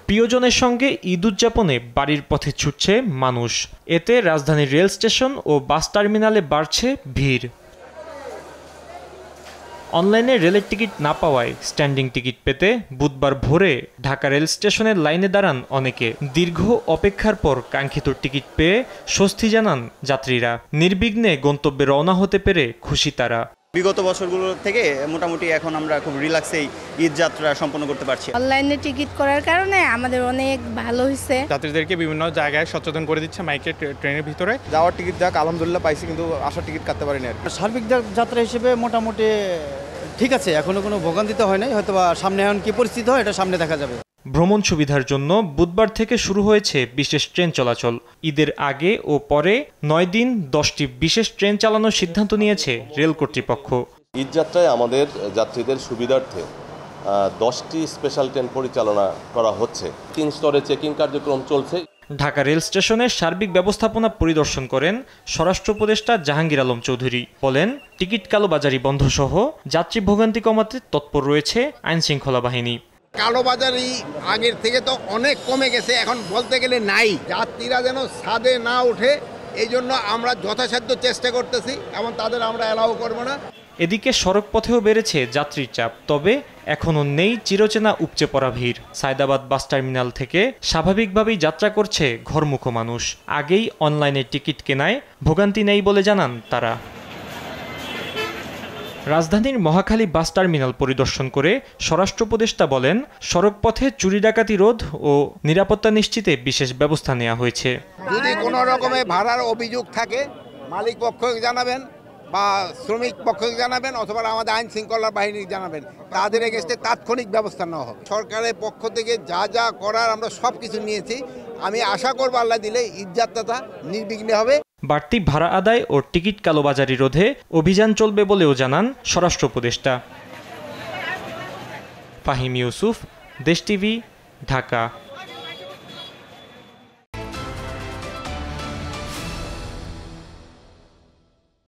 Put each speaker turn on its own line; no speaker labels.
প্রিয়জনের সঙ্গে ঈদ উদযাপনে বাড়ির পথে ছুটছে মানুষ। এতে রাজধানীর রেল স্টেশন ও বাস টার্মিনালে বাড়ছে ভিড়। অনলাইনে রেলের টিকিট না পাওয়ায় স্ট্যান্ডিং টিকিট পেতে বুধবার ভোরে ঢাকা রেল স্টেশনের লাইনে দাঁড়ান অনেকে। দীর্ঘ অপেক্ষার পর কাঙ্ক্ষিত টিকিট পেয়ে স্বস্তি জানান যাত্রীরা। নির্বিঘ্নে গন্তব্যে রওনা হতে পেরে খুশি তারা।
বিগত বছরগুলো থেকে মোটামুটি এখন আমরা খুব রিল্যাক্সেই ঈদ যাত্রা সম্পন্ন করতে পারছি।
অনলাইনে টিকিট করার কারণে আমাদের অনেক ভালো হয়েছে।
যাত্রীদেরকে বিভিন্ন জায়গায় সচেতন করে দিচ্ছে মাইকে ট্রেনের ভিতরে।
যাওয়ার টিকিট দেখ আলহামদুলিল্লাহ পাইছি, কিন্তু আসার টিকিট কাটতে পারিনি আর কি।
সার্বিক যাত্রা হিসেবে মোটামুটি ঠিক আছে, এখনো কোনো ভোগান্তিতে হয় নাই। হয়তো সামনে এখন কি পরিস্থিতি হয় এটা সামনে দেখা যাবে।
ভ্রমণ সুবিধার জন্য বুধবার থেকে শুরু হয়েছে বিশেষ ট্রেন চলাচল। ঈদের আগে ও পরে 9 দিন 10টি বিশেষ ট্রেন চালানোর সিদ্ধান্ত নিয়েছে রেল কর্তৃপক্ষ।
ঈদ যাত্রায় আমাদের যাত্রীদের সুবিধার্থে 10টি স্পেশাল ট্রেন পরিচালনা করা হচ্ছে। 3 স্তরে চেকিং কার্যক্রম চলছে।
ঢাকা রেল স্টেশনের সার্বিক ব্যবস্থাপনা পরিদর্শন করেন স্বরাষ্ট্র উপদেষ্টা জাহাঙ্গীর আলম চৌধুরী। বলেন, টিকিট কালোবাজারি বন্ধ সহ যাত্রী ভোগান্তি কমাতে তৎপর রয়েছে আইনশৃঙ্খলা বাহিনী।
কালোবাজারি আগের থেকে তো অনেক কমে গেছে, এখন বলতে গেলে নাই। যাত্রীরা যেন ছাদে না ওঠে এই জন্য আমরা যথাসাধ্য চেষ্টা করতেছি এবং তাদের আমরা অ্যালাউ করব না।
এদিকে সড়ক পথেও বেড়েছে যাত্রীর চাপ, তবে এখনও নেই চিরচেনা উপচে পড়া ভিড়। সায়দাবাদ বাস টার্মিনাল থেকে স্বাভাবিকভাবেই যাত্রা করছে ঘরমুখো মানুষ। আগেই অনলাইনে টিকিট কেনায় ভোগান্তি নেই বলে জানান তারা। রাজধানীর মহাখালী বাস টার্মিনাল পরিদর্শন করে স্বরাষ্ট্র উপদেষ্টা বলেন, সড়ক পথে চুরি ডাকাতি রোধ ও নিরাপত্তা নিশ্চিতে বিশেষ ব্যবস্থা নেওয়া হয়েছে।
যদি কোনো রকমের ভাড়ার অভিযোগ থাকে মালিক পক্ষকে জানাবেন বা শ্রমিক পক্ষকে জানাবেন অথবা আমাদের আইন শৃঙ্খলা বাহিনী জানাবেন, তাদের এগেইনস্টে তাৎক্ষণিক ব্যবস্থা নেওয়া হবে। সরকারের পক্ষ থেকে যা যা করার আমরা সব কিছু নিয়েছি। আমি আশা করব আল্লাহ দিলে ঈদ যাত্রাটা নির্বিঘ্নে হবে।
বাড়তি ভাড়া আদায় ও টিকিট কালোবাজারি রোধে অভিযান চলবে বলেও জানান স্বরাষ্ট্র উপদেষ্টা। ফাহিম ইউসুফ, দেশ টিভি, ঢাকা।